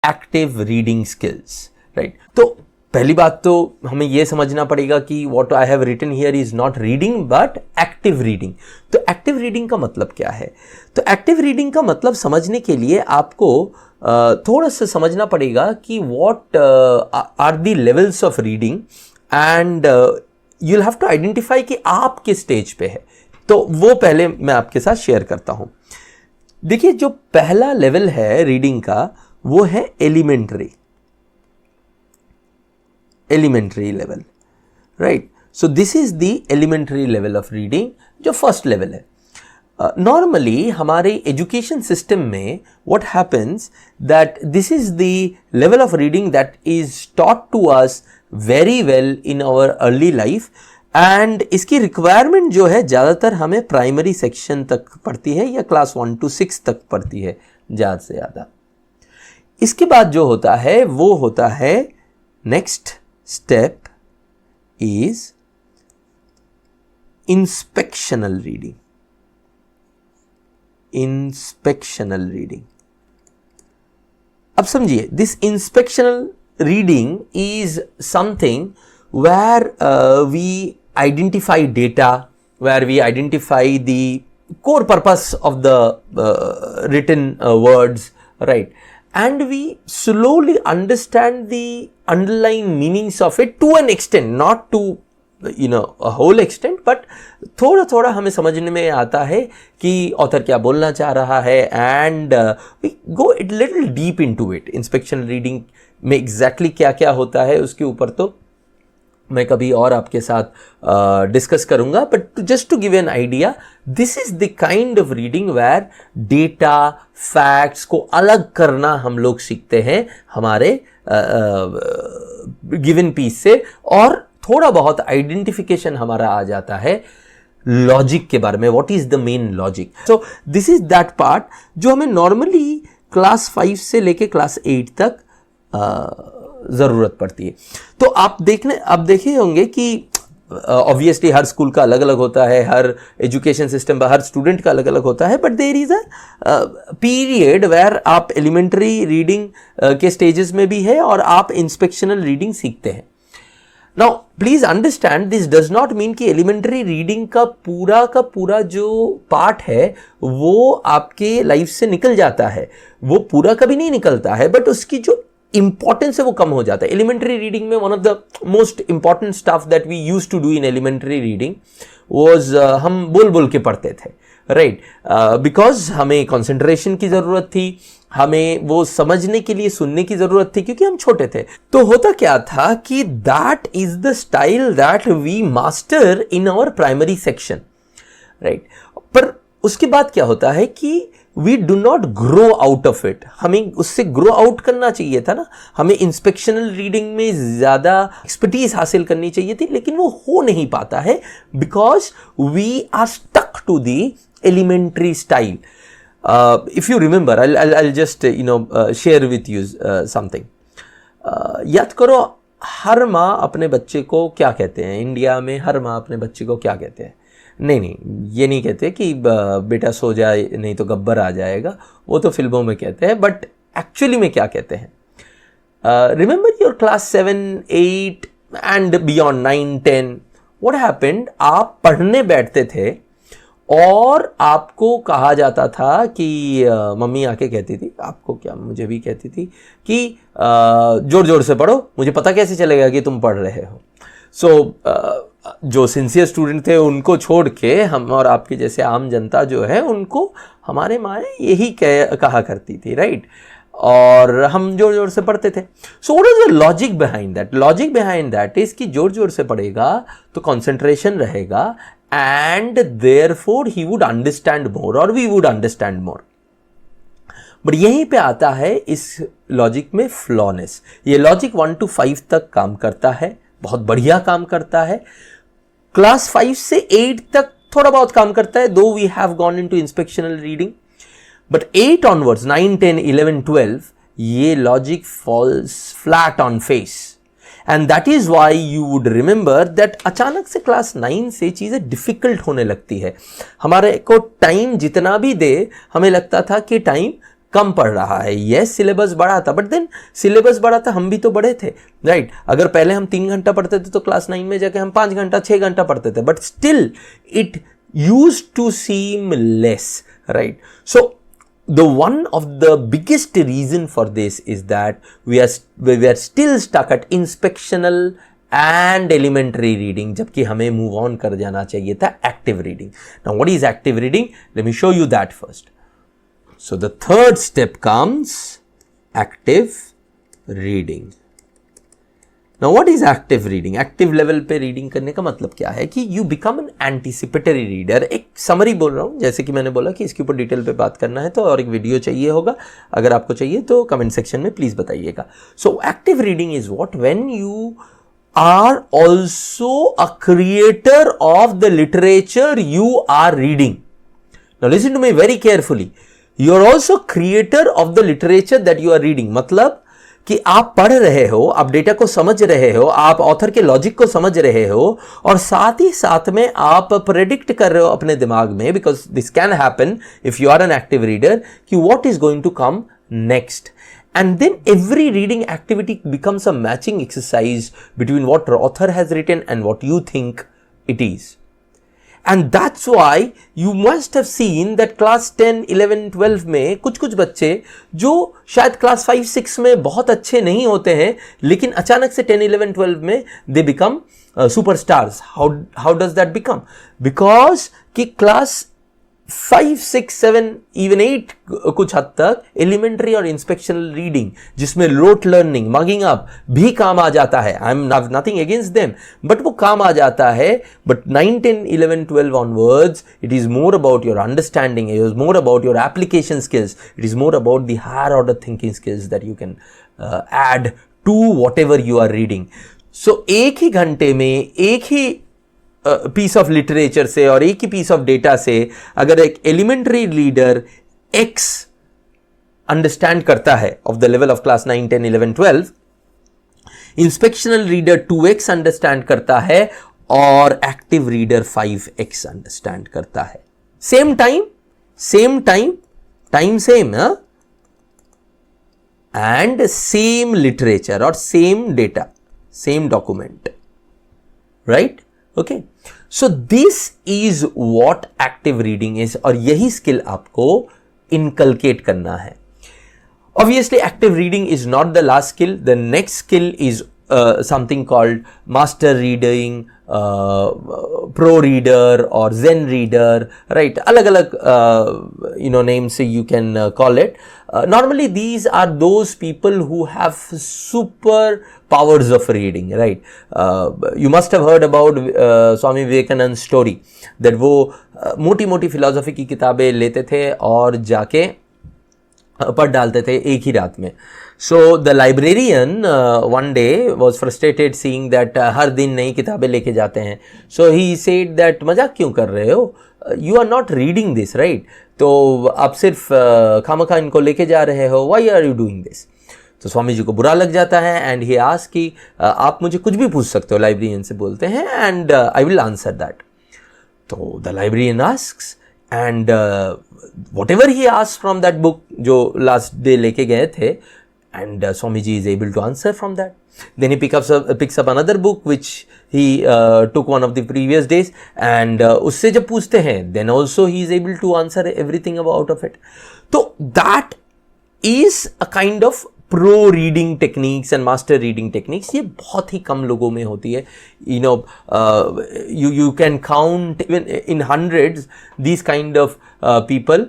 Active reading skills, right. तो पहली बात तो हमें यह समझना पड़ेगा कि what I have written here is not reading but active reading. तो एक्टिव रीडिंग का मतलब क्या है? तो एक्टिव रीडिंग का मतलब समझने के लिए आपको थोड़ा सा समझना पड़ेगा कि what are the levels of reading and you will have to identify कि आप किस स्टेज पे है। तो वो पहले मैं आपके साथ शेयर करता हूं। देखिए, जो पहला लेवल है रीडिंग का वो है elementary level, right. So this is the elementary level of reading, जो फर्स्ट लेवल है। नॉर्मली हमारे एजुकेशन सिस्टम में what happens that this is the level of reading that is taught to us very well in our early life, and इसकी requirement जो है ज़्यादातर हमें primary section तक पड़ती है या क्लास 1 to 6 तक पड़ती है ज़्यादा से ज़्यादा। इसके बाद जो होता है वो होता है next step is inspectional reading. अब समझिए, this inspectional reading is something where we identify data, where we identify the core purpose of the written words, right? And we slowly understand the underlying meanings of it to an extent, not to a whole extent, but थोड़ा थोड़ा हमें समझने में आता है कि author क्या बोलना चाह रहा है, and we go a little deep into it। Inspectional reading में एग्जैक्टली क्या क्या होता है उसके ऊपर तो मैं कभी और आपके साथ डिस्कस करूंगा, but just to give an idea, this is the kind of reading where data facts को अलग करना हम लोग सीखते हैं हमारे गिवन पीस से, और थोड़ा बहुत आइडेंटिफिकेशन हमारा आ जाता है लॉजिक के बारे में, what is the main logic. So this is that part जो हमें नॉर्मली क्लास 5 से लेके क्लास 8 तक जरूरत पड़ती है। तो आप देखे होंगे कि ऑब्वियसली हर स्कूल का अलग अलग होता है, हर एजुकेशन सिस्टम हर स्टूडेंट का अलग अलग होता है, but there is a period where आप एलिमेंट्री रीडिंग के स्टेजेस में भी है और आप इंस्पेक्शनल रीडिंग सीखते हैं। Now please understand, this does not mean कि एलिमेंट्री रीडिंग का पूरा जो पार्ट है वो आपके लाइफ से निकल जाता है, वो पूरा कभी नहीं निकलता है, बट उसकी जो इंपॉर्टेंस है वो कम हो जाता है। एलिमेंट्री रीडिंग में one of the most important stuff that we use to do in elementary reading was हम बोल बोल के पढ़ते थे, राइट, बिकॉज हमें कंसंट्रेशन की जरूरत थी, हमें वो समझने के लिए सुनने की जरूरत थी क्योंकि हम छोटे थे। तो होता क्या था कि that is the style that we master in our primary section, right. पर उसके बाद क्या होता है कि we do not grow out of it. हमें उससे ग्रो आउट करना चाहिए था ना, हमें इंस्पेक्शनल रीडिंग में ज्यादा एक्सपर्टीज हासिल करनी चाहिए थी, लेकिन वो हो नहीं पाता है because we are stuck to the elementary style. If you remember, I'll just share with you something। याद करो, हर माँ अपने बच्चे को क्या कहते हैं? इंडिया में हर माँ अपने बच्चे को क्या कहते हैं? नहीं, ये नहीं कहते कि बेटा सो जाए नहीं तो गब्बर आ जाएगा, वो तो फिल्मों में कहते हैं, बट एक्चुअली में क्या कहते हैं? Remember your class 7, 8 and beyond 9, 10, what happened, आप पढ़ने बैठते थे और आपको कहा जाता था कि मम्मी आके कहती थी, आपको क्या, मुझे भी कहती थी कि जोर जोर से पढ़ो, मुझे पता कैसे चलेगा कि तुम पढ़ रहे हो। सो जो सिंसियर स्टूडेंट थे उनको छोड़ के हम और आपके जैसे आम जनता जो है उनको हमारे माँ यही कहा करती थी, राइट, और हम जोर जोर से पढ़ते थे। So what is the logic behind that? Logic behind that is कि जोर जोर से पढ़ेगा तो कंसंट्रेशन रहेगा and therefore he would understand more और we would understand more. But यहीं पे आता है इस लॉजिक में फ्लॉनेस। ये लॉजिक 1 to 5 तक काम करता है, बहुत बढ़िया काम करता है। क्लास 5 से 8 तक थोड़ा बहुत काम करता है, though we have gone into inspectional reading, but 8 onwards, 9, 10, 11, 12, ये logic falls flat on face, and that is why you would remember that अचानक से क्लास 9 से चीजें डिफिकल्ट होने लगती है। हमारे को टाइम जितना भी दे, हमें लगता था कि टाइम कम पढ़ रहा है। यस सिलेबस बढ़ा था, बट देन सिलेबस बढ़ा था, हम भी तो बढ़े थे, राइट? अगर पहले हम 3 घंटा पढ़ते थे तो क्लास 9 में जाके हम 5 घंटा 6 घंटा पढ़ते थे, but still it used to seem less, right? So the one of the biggest reason for this is that we are still stuck at inspectional and elementary reading, जबकि हमें move on कर जाना चाहिए था active reading. Now what is active reading? Let me show you that first. So the third step comes active reading. Now what is active reading? Active level पे reading करने का मतलब क्या है कि you become an anticipatory reader. एक summary बोल रहा हूँ, जैसे कि मैंने बोला कि इसके ऊपर डिटेल पे बात करना है तो और एक वीडियो चाहिए होगा, अगर आपको चाहिए तो कमेंट सेक्शन में प्लीज बताइएगा. So active reading is what? When you are also a creator of the literature you are reading. Now listen to me very carefully. You are also creator of the literature that you are reading. मतलब कि आप पढ़ रहे हो, आप data को समझ रहे हो, आप ऑथर के लॉजिक को समझ रहे हो, और साथ ही साथ में आप प्रेडिक्ट कर रहे हो अपने दिमाग में, because this can happen if you are an active reader, कि what is going to come next. And then every reading activity becomes a matching exercise between what the author has written and what you think it is. And that's why you must have seen that class 10, 11, 12 में कुछ बच्चे जो शायद class 5, 6 में बहुत अच्छे नहीं होते हैं, लेकिन अचानक से 10, 11, 12 में they become superstars. How does that become? Because कि क्लास 5, 6, 7, even 8 कुछ हद तक एलिमेंट्री और इंस्पेक्शनल रीडिंग, जिसमें रोट लर्निंग, मगिंग अप भी काम आ जाता है. I am nothing against them, but वो काम आ जाता है. But 9, 10, 11, 12 onwards it is more about your understanding, it is more about your application skills, it is more about the higher order thinking skills that you can add to whatever you are reading. So एक ही घंटे में एक ही piece of literature से और एक ही piece of data से अगर एक एलिमेंट्री रीडर एक्स अंडरस्टैंड करता है of the level of class 9, 10, 11, 12, inspectional reader 2x understand करता है और एक्टिव रीडर 5x अंडरस्टैंड करता है. Same time same and same literature और same data, same document, right? Okay, so this is what active reading is, और यही skill आपको inculcate करना है. Obviously active reading is not the last skill. The next skill is something called master reading, pro reader or zen reader, right? Alag names you can call it. Normally these are those people who have super powers of reading, right? You must have heard about Swami Vivekananda's story that वो मोटी philosophy की किताबें लेते थे और जाके पढ़ डालते थे एक ही रात में. So the librarian one day was frustrated seeing that हर दिन नई किताबें लेके जाते हैं. So he said that मजाक क्यों कर रहे हो? You are not reading this, right? तो आप सिर्फ खामखा इनको लेके जा रहे हो. Why are you doing this? तो स्वामी जी को बुरा लग जाता है एंड ही आस्क कि आप मुझे कुछ भी पूछ सकते हो, लाइब्रेरियन से बोलते हैं, and I will answer that. तो the librarian asks and whatever he asked from that book जो last day लेके गए थे, and Swamiji is able to answer from that. Then he picks up another book which he took one of the previous days, and उससे जब पूछते हैं then also he is able to answer everything about of it. So that is a kind of pro reading techniques and master reading techniques. ये बहुत ही कम लोगों में होती है. You know, you can count even in hundreds these kind of people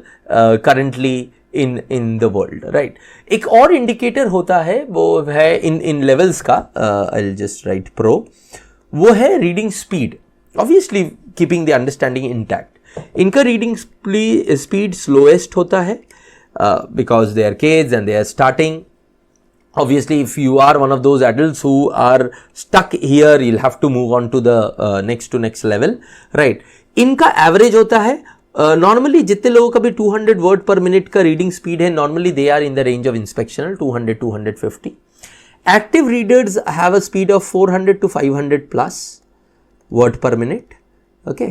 currently in the world, right? एक और indicator होता है, वो है in levels का, I'll just write pro, वो है reading speed. obviously keeping the understanding intact. इनका रीडिंग स्पीड स्लोएस्ट होता है because they are kids and they are starting. Obviously if you are one of those adults who are stuck here, you'll have to move on to the next level, right? इनका average होता है normally जितने लोगों का भी 200 word पर minute का reading speed है, normally they are in the range of inspectional 200-250. Active readers have a speed of 400 to 500 plus word per minute, okay,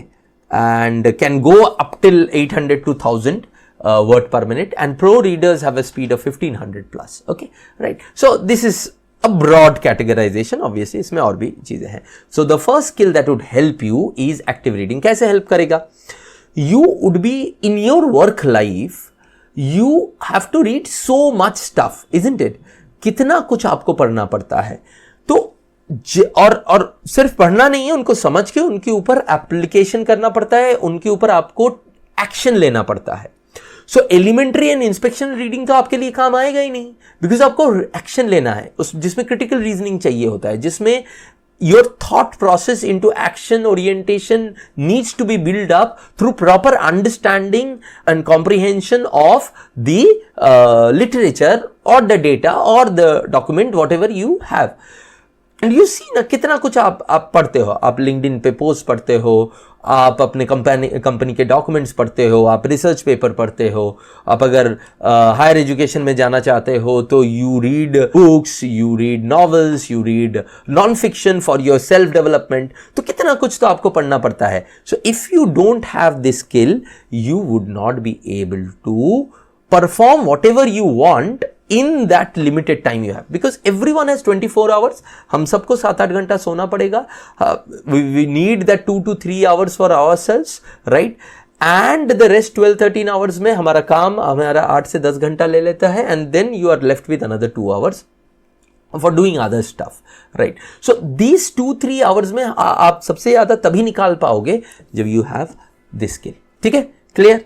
and can go up till 800 to 1000 word per minute, and pro readers have a speed of 1500 plus. Okay, right? So this is a broad categorization. Obviously इसमें और भी चीजें हैं. So the first skill that would help you is active reading. कैसे help करेगा? You would be in your work life, you have to read so much stuff, isn't it? कितना कुछ आपको पढ़ना पड़ता है. तो और सिर्फ पढ़ना नहीं है, उनको समझ के उनके ऊपर एप्लीकेशन करना पड़ता है, उनके ऊपर आपको एक्शन लेना पड़ता है. सो एलिमेंट्री एंड इंस्पेक्शन रीडिंग तो आपके लिए काम आएगा ही नहीं, बिकॉज आपको एक्शन लेना है उस जिसमें क्रिटिकल रीजनिंग चाहिए होता है, जिसमें your thought process into action orientation needs to be built up through proper understanding and comprehension of the literature or the data or the document whatever you have. And you see ना कितना कुछ आप पढ़ते हो. आप LinkedIn पे post पढ़ते हो, आप अपने कंपनी के डॉक्यूमेंट्स पढ़ते हो, आप रिसर्च पेपर पढ़ते हो, आप अगर हायर एजुकेशन में जाना चाहते हो तो you read books, you read novels, you read non fiction for your self development. तो कितना कुछ तो आपको पढ़ना पड़ता है. So if you don't have this skill you would not be able to perform whatever you want in that limited time you have, because everyone has 24 hours. हम सबको 7-8 घंटा सोना पड़ेगा. We need that 2 to 3 hours for ourselves, right? And the rest 12-13 hours में हमारा काम हमारा 8 से 10 घंटा ले लेता है, and then you are left with another 2 hours for doing other stuff, right? So these 2-3 hours में आप सबसे ज़्यादा तभी निकाल पाओगे जब you have this skill. ठीक है, clear?